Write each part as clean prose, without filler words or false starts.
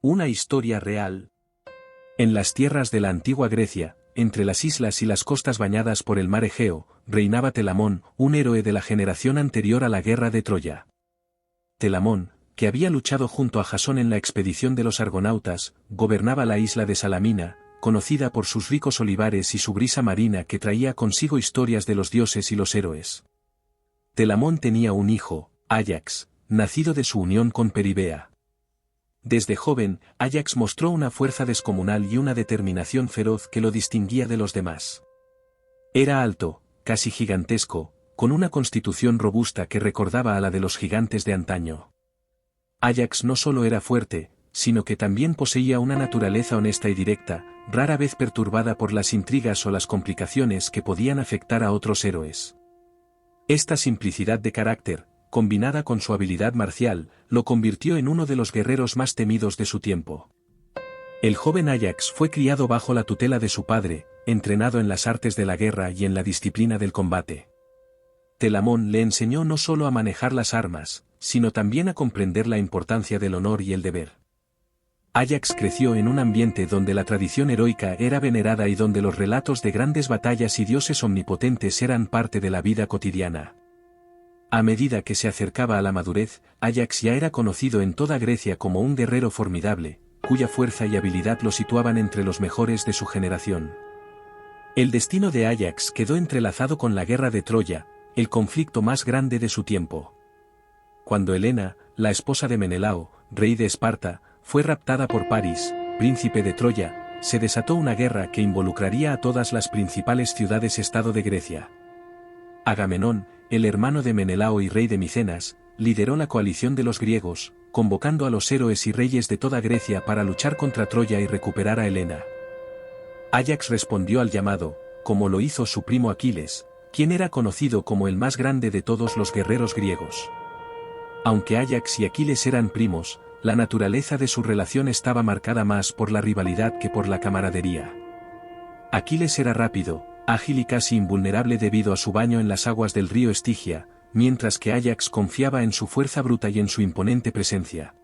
Una historia real. En las tierras de la antigua Grecia, entre las islas y las costas bañadas por el mar Egeo, reinaba Telamón, un héroe de la generación anterior a la guerra de Troya. Telamón, que había luchado junto a Jasón en la expedición de los argonautas, gobernaba la isla de Salamina, conocida por sus ricos olivares y su brisa marina que traía consigo historias de los dioses y los héroes. Telamón tenía un hijo, Áyax, nacido de su unión con Peribea. Desde joven, Áyax mostró una fuerza descomunal y una determinación feroz que lo distinguía de los demás. Era alto, casi gigantesco, con una constitución robusta que recordaba a la de los gigantes de antaño. Áyax no solo era fuerte, sino que también poseía una naturaleza honesta y directa, rara vez perturbada por las intrigas o las complicaciones que podían afectar a otros héroes. Esta simplicidad de carácter, combinada con su habilidad marcial, lo convirtió en uno de los guerreros más temidos de su tiempo. El joven Áyax fue criado bajo la tutela de su padre, entrenado en las artes de la guerra y en la disciplina del combate. Telamón le enseñó no solo a manejar las armas, sino también a comprender la importancia del honor y el deber. Áyax creció en un ambiente donde la tradición heroica era venerada y donde los relatos de grandes batallas y dioses omnipotentes eran parte de la vida cotidiana. A medida que se acercaba a la madurez, Áyax ya era conocido en toda Grecia como un guerrero formidable, cuya fuerza y habilidad lo situaban entre los mejores de su generación. El destino de Áyax quedó entrelazado con la guerra de Troya, el conflicto más grande de su tiempo. Cuando Helena, la esposa de Menelao, rey de Esparta, fue raptada por París, príncipe de Troya, se desató una guerra que involucraría a todas las principales ciudades-estado de Grecia. Agamenón, el hermano de Menelao y rey de Micenas, lideró la coalición de los griegos, convocando a los héroes y reyes de toda Grecia para luchar contra Troya y recuperar a Helena. Áyax respondió al llamado, como lo hizo su primo Aquiles, quien era conocido como el más grande de todos los guerreros griegos. Aunque Áyax y Aquiles eran primos, la naturaleza de su relación estaba marcada más por la rivalidad que por la camaradería. Aquiles era rápido, ágil y casi invulnerable debido a su baño en las aguas del río Estigia, mientras que Áyax confiaba en su fuerza bruta y en su imponente presencia.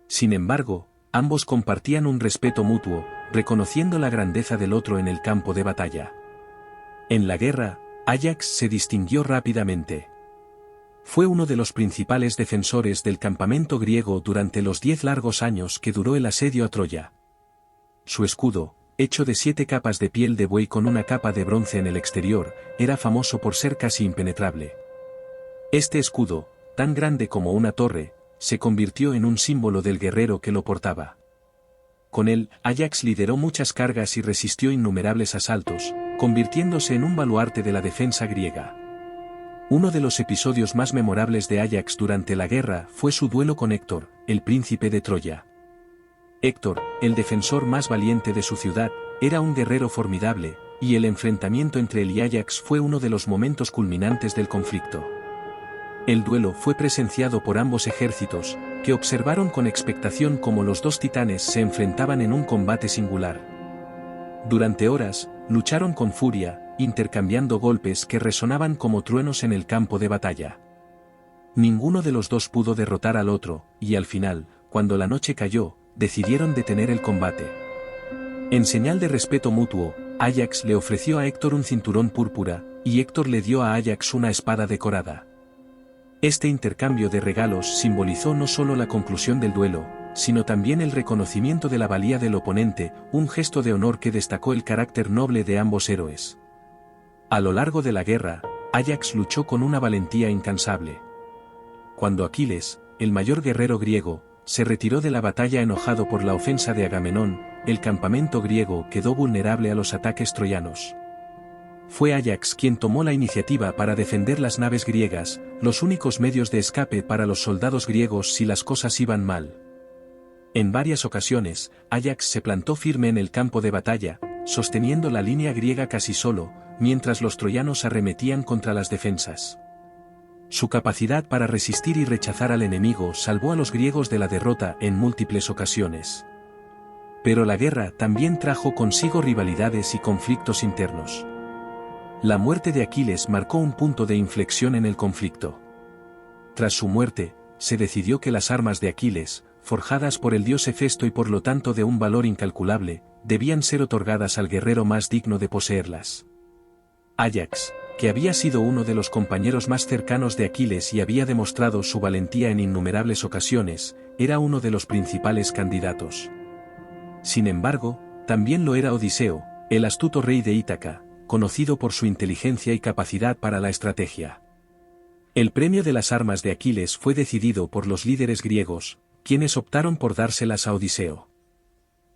Sin embargo, ambos compartían un respeto mutuo, reconociendo la grandeza del otro en el campo de batalla. En la guerra, Áyax se distinguió rápidamente. Fue uno de los principales defensores del campamento griego durante los 10 largos años que duró el asedio a Troya. Su escudo, hecho de 7 capas de piel de buey con una capa de bronce en el exterior, era famoso por ser casi impenetrable. Este escudo, tan grande como una torre, se convirtió en un símbolo del guerrero que lo portaba. Con él, Áyax lideró muchas cargas y resistió innumerables asaltos, convirtiéndose en un baluarte de la defensa griega. Uno de los episodios más memorables de Áyax durante la guerra fue su duelo con Héctor, el príncipe de Troya. Héctor, el defensor más valiente de su ciudad, era un guerrero formidable, y el enfrentamiento entre él y Áyax fue uno de los momentos culminantes del conflicto. El duelo fue presenciado por ambos ejércitos, que observaron con expectación cómo los dos titanes se enfrentaban en un combate singular. Durante horas, lucharon con furia, intercambiando golpes que resonaban como truenos en el campo de batalla. Ninguno de los dos pudo derrotar al otro, y al final, cuando la noche cayó, decidieron detener el combate. En señal de respeto mutuo, Áyax le ofreció a Héctor un cinturón púrpura, y Héctor le dio a Áyax una espada decorada. Este intercambio de regalos simbolizó no solo la conclusión del duelo, sino también el reconocimiento de la valía del oponente, un gesto de honor que destacó el carácter noble de ambos héroes. A lo largo de la guerra, Áyax luchó con una valentía incansable. Cuando Aquiles, el mayor guerrero griego, se retiró de la batalla enojado por la ofensa de Agamenón, el campamento griego quedó vulnerable a los ataques troyanos. Fue Áyax quien tomó la iniciativa para defender las naves griegas, los únicos medios de escape para los soldados griegos si las cosas iban mal. En varias ocasiones, Áyax se plantó firme en el campo de batalla, sosteniendo la línea griega casi solo, mientras los troyanos arremetían contra las defensas. Su capacidad para resistir y rechazar al enemigo salvó a los griegos de la derrota en múltiples ocasiones. Pero la guerra también trajo consigo rivalidades y conflictos internos. La muerte de Aquiles marcó un punto de inflexión en el conflicto. Tras su muerte, se decidió que las armas de Aquiles, forjadas por el dios Hefesto y por lo tanto de un valor incalculable, debían ser otorgadas al guerrero más digno de poseerlas. Áyax, que había sido uno de los compañeros más cercanos de Aquiles y había demostrado su valentía en innumerables ocasiones, era uno de los principales candidatos. Sin embargo, también lo era Odiseo, el astuto rey de Ítaca, conocido por su inteligencia y capacidad para la estrategia. El premio de las armas de Aquiles fue decidido por los líderes griegos, quienes optaron por dárselas a Odiseo.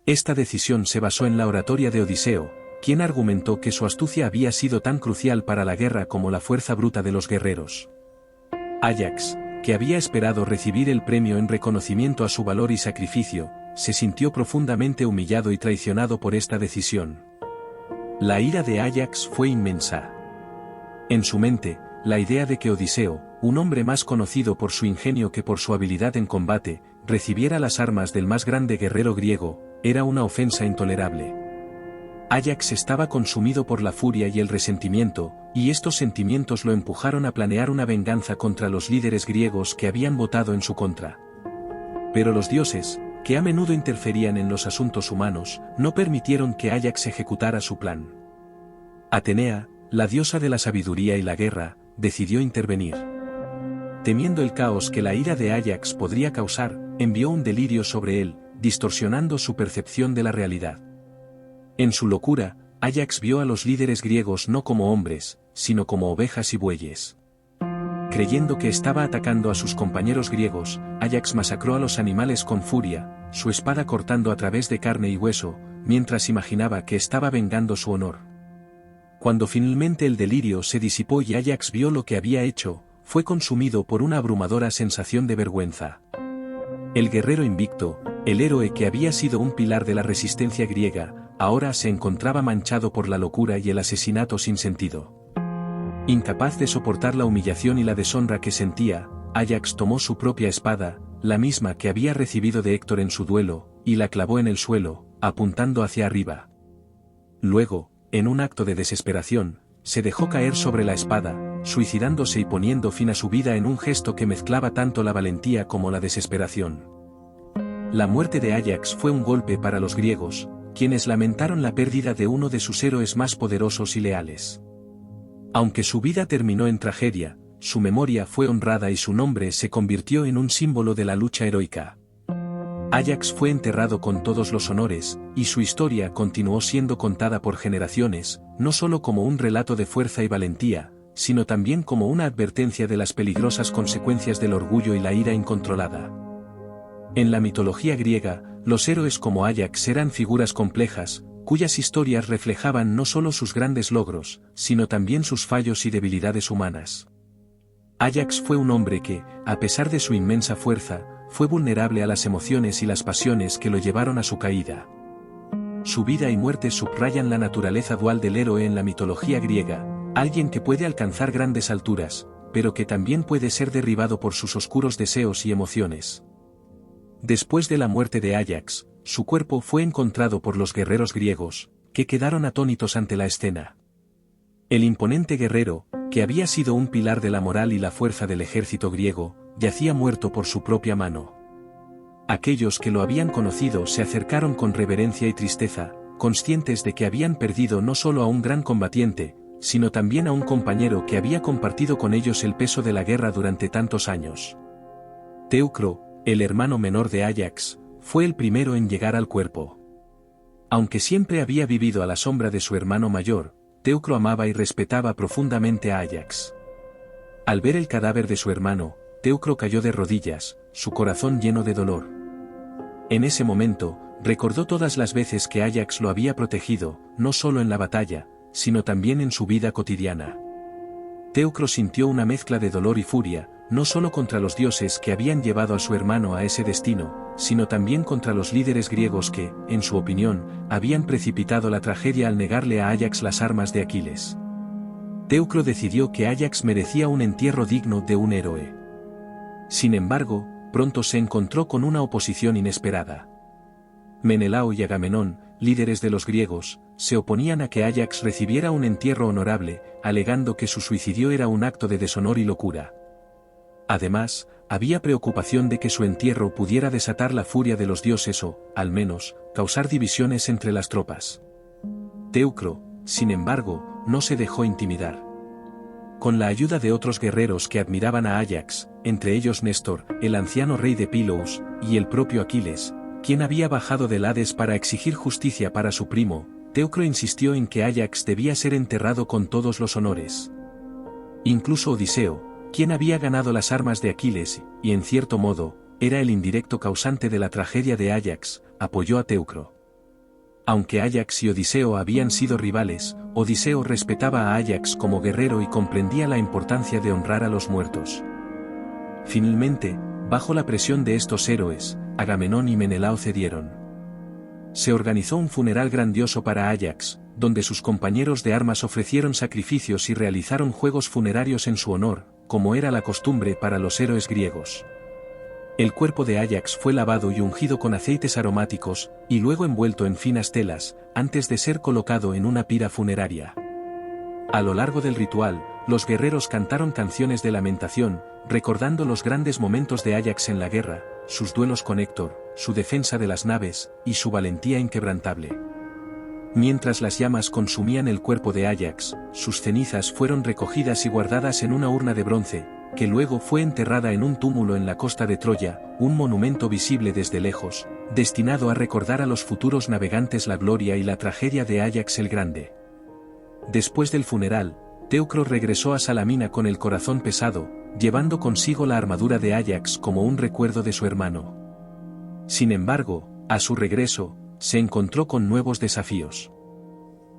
Esta decisión se basó en la oratoria de Odiseo, quien argumentó que su astucia había sido tan crucial para la guerra como la fuerza bruta de los guerreros. Áyax, que había esperado recibir el premio en reconocimiento a su valor y sacrificio, se sintió profundamente humillado y traicionado por esta decisión. La ira de Áyax fue inmensa. En su mente, la idea de que Odiseo, un hombre más conocido por su ingenio que por su habilidad en combate, recibiera las armas del más grande guerrero griego, era una ofensa intolerable. Áyax estaba consumido por la furia y el resentimiento, y estos sentimientos lo empujaron a planear una venganza contra los líderes griegos que habían votado en su contra. Pero los dioses, que a menudo interferían en los asuntos humanos, no permitieron que Áyax ejecutara su plan. Atenea, la diosa de la sabiduría y la guerra, decidió intervenir. Temiendo el caos que la ira de Áyax podría causar, envió un delirio sobre él, distorsionando su percepción de la realidad. En su locura, Áyax vio a los líderes griegos no como hombres, sino como ovejas y bueyes. Creyendo que estaba atacando a sus compañeros griegos, Áyax masacró a los animales con furia, su espada cortando a través de carne y hueso, mientras imaginaba que estaba vengando su honor. Cuando finalmente el delirio se disipó y Áyax vio lo que había hecho, fue consumido por una abrumadora sensación de vergüenza. El guerrero invicto, el héroe que había sido un pilar de la resistencia griega, ahora se encontraba manchado por la locura y el asesinato sin sentido. Incapaz de soportar la humillación y la deshonra que sentía, Áyax tomó su propia espada, la misma que había recibido de Héctor en su duelo, y la clavó en el suelo, apuntando hacia arriba. Luego, en un acto de desesperación, se dejó caer sobre la espada, suicidándose y poniendo fin a su vida en un gesto que mezclaba tanto la valentía como la desesperación. La muerte de Áyax fue un golpe para los griegos, quienes lamentaron la pérdida de uno de sus héroes más poderosos y leales. Aunque su vida terminó en tragedia, su memoria fue honrada y su nombre se convirtió en un símbolo de la lucha heroica. Áyax fue enterrado con todos los honores, y su historia continuó siendo contada por generaciones, no solo como un relato de fuerza y valentía, sino también como una advertencia de las peligrosas consecuencias del orgullo y la ira incontrolada. En la mitología griega, los héroes como Áyax eran figuras complejas, cuyas historias reflejaban no solo sus grandes logros, sino también sus fallos y debilidades humanas. Áyax fue un hombre que, a pesar de su inmensa fuerza, fue vulnerable a las emociones y las pasiones que lo llevaron a su caída. Su vida y muerte subrayan la naturaleza dual del héroe en la mitología griega, alguien que puede alcanzar grandes alturas, pero que también puede ser derribado por sus oscuros deseos y emociones. Después de la muerte de Áyax, su cuerpo fue encontrado por los guerreros griegos, que quedaron atónitos ante la escena. El imponente guerrero, que había sido un pilar de la moral y la fuerza del ejército griego, yacía muerto por su propia mano. Aquellos que lo habían conocido se acercaron con reverencia y tristeza, conscientes de que habían perdido no solo a un gran combatiente, sino también a un compañero que había compartido con ellos el peso de la guerra durante tantos años. Teucro, el hermano menor de Áyax, fue el primero en llegar al cuerpo. Aunque siempre había vivido a la sombra de su hermano mayor, Teucro amaba y respetaba profundamente a Áyax. Al ver el cadáver de su hermano, Teucro cayó de rodillas, su corazón lleno de dolor. En ese momento, recordó todas las veces que Áyax lo había protegido, no solo en la batalla, sino también en su vida cotidiana. Teucro sintió una mezcla de dolor y furia, no solo contra los dioses que habían llevado a su hermano a ese destino, sino también contra los líderes griegos que, en su opinión, habían precipitado la tragedia al negarle a Áyax las armas de Aquiles. Teucro decidió que Áyax merecía un entierro digno de un héroe. Sin embargo, pronto se encontró con una oposición inesperada. Menelao y Agamenón, líderes de los griegos, se oponían a que Áyax recibiera un entierro honorable, alegando que su suicidio era un acto de deshonor y locura. Además, había preocupación de que su entierro pudiera desatar la furia de los dioses o, al menos, causar divisiones entre las tropas. Teucro, sin embargo, no se dejó intimidar. Con la ayuda de otros guerreros que admiraban a Áyax, entre ellos Néstor, el anciano rey de Pilous, y el propio Aquiles, quien había bajado del Hades para exigir justicia para su primo, Teucro insistió en que Áyax debía ser enterrado con todos los honores. Incluso Odiseo, quien había ganado las armas de Aquiles, y en cierto modo, era el indirecto causante de la tragedia de Áyax, apoyó a Teucro. Aunque Áyax y Odiseo habían sido rivales, Odiseo respetaba a Áyax como guerrero y comprendía la importancia de honrar a los muertos. Finalmente, bajo la presión de estos héroes, Agamenón y Menelao cedieron. Se organizó un funeral grandioso para Áyax, donde sus compañeros de armas ofrecieron sacrificios y realizaron juegos funerarios en su honor, como era la costumbre para los héroes griegos. El cuerpo de Áyax fue lavado y ungido con aceites aromáticos, y luego envuelto en finas telas, antes de ser colocado en una pira funeraria. A lo largo del ritual, los guerreros cantaron canciones de lamentación, recordando los grandes momentos de Áyax en la guerra, sus duelos con Héctor, su defensa de las naves, y su valentía inquebrantable. Mientras las llamas consumían el cuerpo de Áyax, sus cenizas fueron recogidas y guardadas en una urna de bronce, que luego fue enterrada en un túmulo en la costa de Troya, un monumento visible desde lejos, destinado a recordar a los futuros navegantes la gloria y la tragedia de Áyax el Grande. Después del funeral, Teucro regresó a Salamina con el corazón pesado, llevando consigo la armadura de Áyax como un recuerdo de su hermano. Sin embargo, a su regreso, se encontró con nuevos desafíos.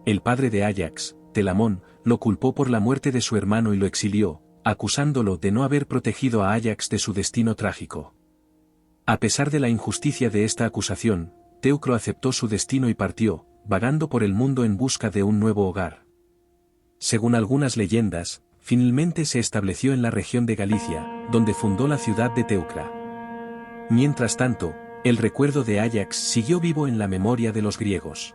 El padre de Áyax, Telamón, lo culpó por la muerte de su hermano y lo exilió, acusándolo de no haber protegido a Áyax de su destino trágico. A pesar de la injusticia de esta acusación, Teucro aceptó su destino y partió, vagando por el mundo en busca de un nuevo hogar. Según algunas leyendas, finalmente se estableció en la región de Galicia, donde fundó la ciudad de Teucra. Mientras tanto, el recuerdo de Áyax siguió vivo en la memoria de los griegos.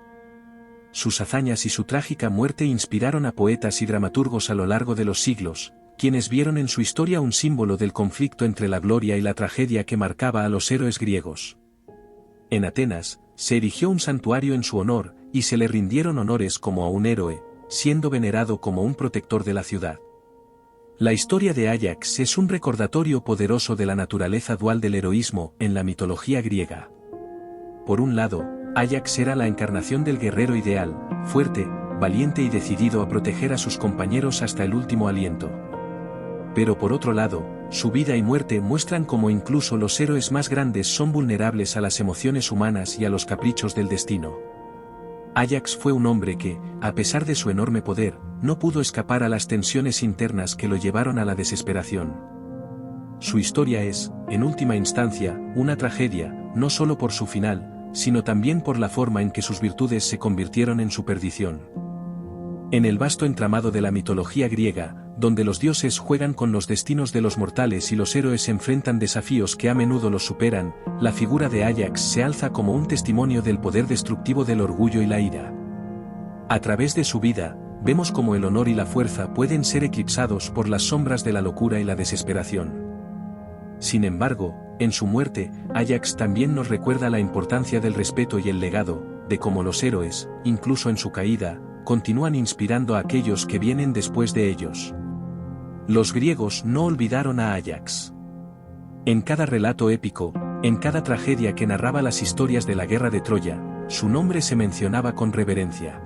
Sus hazañas y su trágica muerte inspiraron a poetas y dramaturgos a lo largo de los siglos, quienes vieron en su historia un símbolo del conflicto entre la gloria y la tragedia que marcaba a los héroes griegos. En Atenas, se erigió un santuario en su honor, y se le rindieron honores como a un héroe, siendo venerado como un protector de la ciudad. La historia de Áyax es un recordatorio poderoso de la naturaleza dual del heroísmo en la mitología griega. Por un lado, Áyax era la encarnación del guerrero ideal, fuerte, valiente y decidido a proteger a sus compañeros hasta el último aliento. Pero por otro lado, su vida y muerte muestran cómo incluso los héroes más grandes son vulnerables a las emociones humanas y a los caprichos del destino. Áyax fue un hombre que, a pesar de su enorme poder, no pudo escapar a las tensiones internas que lo llevaron a la desesperación. Su historia es, en última instancia, una tragedia, no solo por su final, sino también por la forma en que sus virtudes se convirtieron en su perdición. En el vasto entramado de la mitología griega, donde los dioses juegan con los destinos de los mortales y los héroes enfrentan desafíos que a menudo los superan, la figura de Áyax se alza como un testimonio del poder destructivo del orgullo y la ira. A través de su vida, vemos cómo el honor y la fuerza pueden ser eclipsados por las sombras de la locura y la desesperación. Sin embargo, en su muerte, Áyax también nos recuerda la importancia del respeto y el legado, de cómo los héroes, incluso en su caída, continúan inspirando a aquellos que vienen después de ellos. Los griegos no olvidaron a Áyax. En cada relato épico, en cada tragedia que narraba las historias de la guerra de Troya, su nombre se mencionaba con reverencia.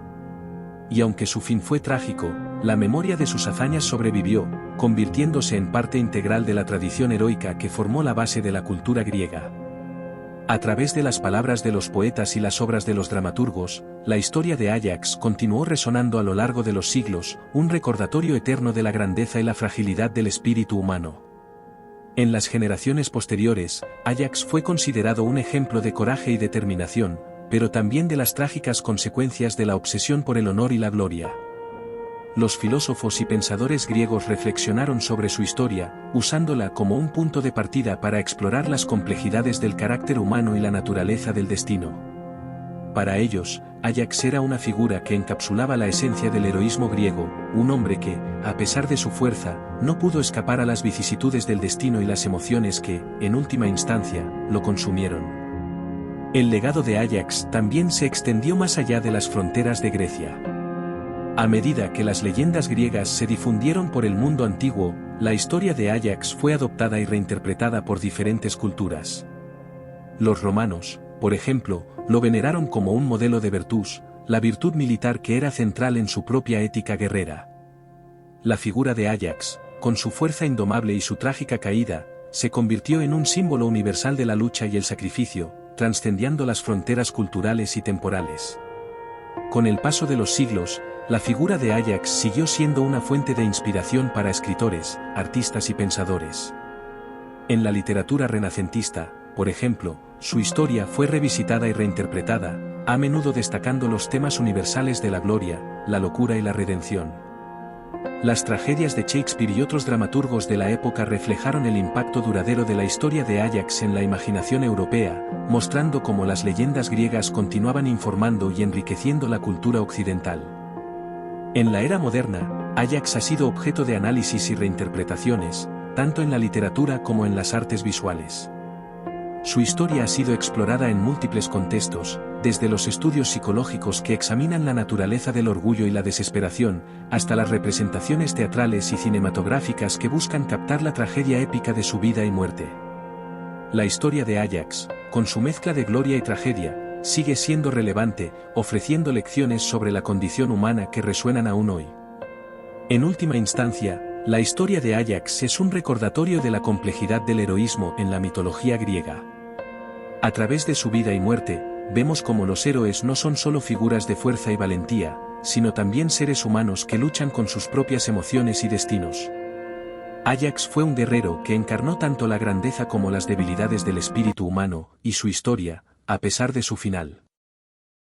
Y aunque su fin fue trágico, la memoria de sus hazañas sobrevivió, convirtiéndose en parte integral de la tradición heroica que formó la base de la cultura griega. A través de las palabras de los poetas y las obras de los dramaturgos, la historia de Áyax continuó resonando a lo largo de los siglos, un recordatorio eterno de la grandeza y la fragilidad del espíritu humano. En las generaciones posteriores, Áyax fue considerado un ejemplo de coraje y determinación, pero también de las trágicas consecuencias de la obsesión por el honor y la gloria. Los filósofos y pensadores griegos reflexionaron sobre su historia, usándola como un punto de partida para explorar las complejidades del carácter humano y la naturaleza del destino. Para ellos, Áyax era una figura que encapsulaba la esencia del heroísmo griego, un hombre que, a pesar de su fuerza, no pudo escapar a las vicisitudes del destino y las emociones que, en última instancia, lo consumieron. El legado de Áyax también se extendió más allá de las fronteras de Grecia. A medida que las leyendas griegas se difundieron por el mundo antiguo, la historia de Áyax fue adoptada y reinterpretada por diferentes culturas. Los romanos, por ejemplo, lo veneraron como un modelo de virtus, la virtud militar que era central en su propia ética guerrera. La figura de Áyax, con su fuerza indomable y su trágica caída, se convirtió en un símbolo universal de la lucha y el sacrificio, trascendiendo las fronteras culturales y temporales. Con el paso de los siglos, la figura de Áyax siguió siendo una fuente de inspiración para escritores, artistas y pensadores. En la literatura renacentista, por ejemplo, su historia fue revisitada y reinterpretada, a menudo destacando los temas universales de la gloria, la locura y la redención. Las tragedias de Shakespeare y otros dramaturgos de la época reflejaron el impacto duradero de la historia de Áyax en la imaginación europea, mostrando cómo las leyendas griegas continuaban informando y enriqueciendo la cultura occidental. En la era moderna, Áyax ha sido objeto de análisis y reinterpretaciones, tanto en la literatura como en las artes visuales. Su historia ha sido explorada en múltiples contextos, desde los estudios psicológicos que examinan la naturaleza del orgullo y la desesperación, hasta las representaciones teatrales y cinematográficas que buscan captar la tragedia épica de su vida y muerte. La historia de Áyax, con su mezcla de gloria y tragedia, sigue siendo relevante, ofreciendo lecciones sobre la condición humana que resuenan aún hoy. En última instancia, la historia de Áyax es un recordatorio de la complejidad del heroísmo en la mitología griega. A través de su vida y muerte, vemos cómo los héroes no son solo figuras de fuerza y valentía, sino también seres humanos que luchan con sus propias emociones y destinos. Áyax fue un guerrero que encarnó tanto la grandeza como las debilidades del espíritu humano, y su historia, a pesar de su final,